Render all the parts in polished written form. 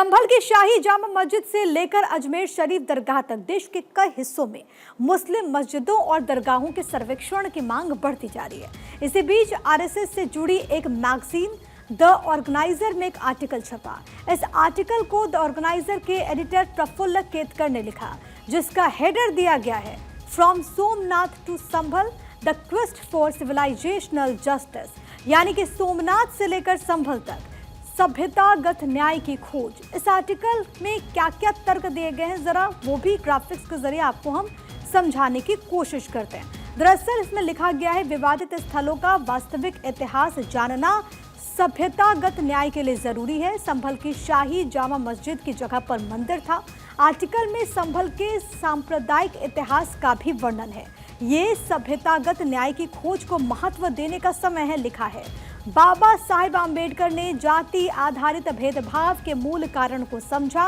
संभल की शाही जामा मस्जिद से लेकर अजमेर शरीफ दरगाह तक देश के कई हिस्सों में मुस्लिम मस्जिदों और दरगाहों के सर्वेक्षण की मांग बढ़ती जा रही है। इसी बीच आरएसएस से जुड़ी एक मैगजीन द ऑर्गेनाइजर में एक आर्टिकल छपा। इस आर्टिकल को द ऑर्गेनाइजर के एडिटर प्रफुल्ल केतकर ने लिखा, जिसका हेडर दिया गया है from Somnath to Sambhal the quest for civilisational justice, यानी कि सोमनाथ से लेकर संभल तक सभ्यतागत न्याय की खोज। इस आर्टिकल में क्या क्या तर्क दिए गए हैं, जरा वो भी ग्राफिक्स के जरिए आपको हम समझाने की कोशिश करते हैं। दरअसल इसमें लिखा गया है, विवादित स्थलों का वास्तविक इतिहास जानना सभ्यतागत न्याय के लिए जरूरी है। संभल की शाही जामा मस्जिद की जगह पर मंदिर था। आर्टिकल में संभल के सांप्रदायिक इतिहास का भी वर्णन है। ये सभ्यतागत न्याय की खोज को महत्व देने का समय है, लिखा है। बाबा साहेब आम्बेडकर ने जाति आधारित भेदभाव के मूल कारण को समझा।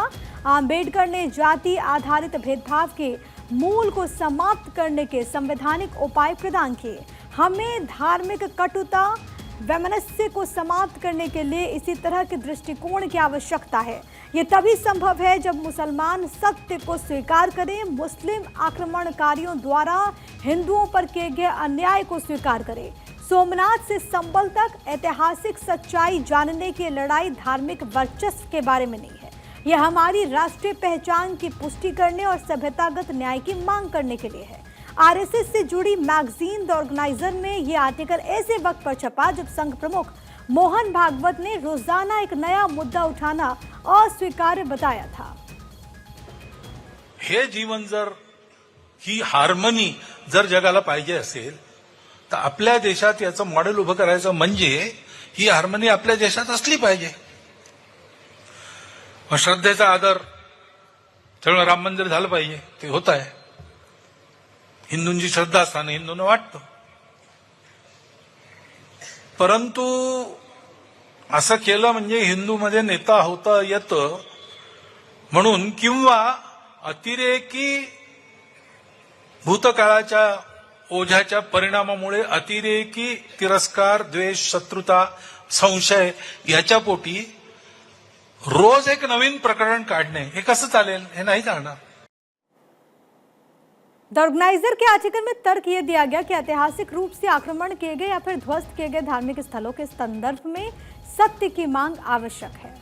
आम्बेडकर ने जाति आधारित भेदभाव के मूल को समाप्त करने के संवैधानिक उपाय प्रदान किए। हमें धार्मिक कटुता वैमनस्य को समाप्त करने के लिए इसी तरह के दृष्टिकोण की आवश्यकता है। ये तभी संभव है जब मुसलमान सत्य को स्वीकार करें, मुस्लिम आक्रमणकारियों द्वारा हिंदुओं पर किए गए अन्याय को स्वीकार करें। सोमनाथ से संभल तक ऐतिहासिक सच्चाई जानने की लड़ाई धार्मिक वर्चस्व के बारे में नहीं है। यह हमारी राष्ट्रीय पहचान की पुष्टि करने और सभ्यतागत न्याय की मांग करने के लिए है। आरएसएस से जुड़ी मैगजीन द ऑर्गेनाइजर में यह आर्टिकल ऐसे वक्त पर छपा जब संघ प्रमुख मोहन भागवत ने रोजाना एक नया मुद्दा उठाना अस्वीकार्य बताया था। हे जीवन जर ही हार्मनी जर जगाला पाहिजे असेल तर आपल्या देशात याचं मॉडेल उभं करायचं म्हणजे ही हार्मनी आपल्या देशात असली पाहिजे। श्रद्धेचा आदर त्यामुळे राम मंदिर झालं पाहिजे, ते होत आहे। हिंदूंची श्रद्धा असताना हिंदूंना वाटतं, परंतु असं केलं म्हणजे हिंदूमध्ये नेता होता येतं म्हणून किंवा अतिरेकी भूतकाळाच्या ओझ्याच्या परिणामामुळे अतिरेकी तिरस्कार, द्वेष, शत्रुता, संशय याच्या पोटी रोज एक नवीन प्रकरण काढणे हे कसं चालेल, हे नाही चालणार। द ऑर्गेनाइजर के आर्टिकल में तर्क यह दिया गया कि ऐतिहासिक रूप से आक्रमण किए गए या फिर ध्वस्त किए गए धार्मिक स्थलों के संदर्भ में सत्य की मांग आवश्यक है।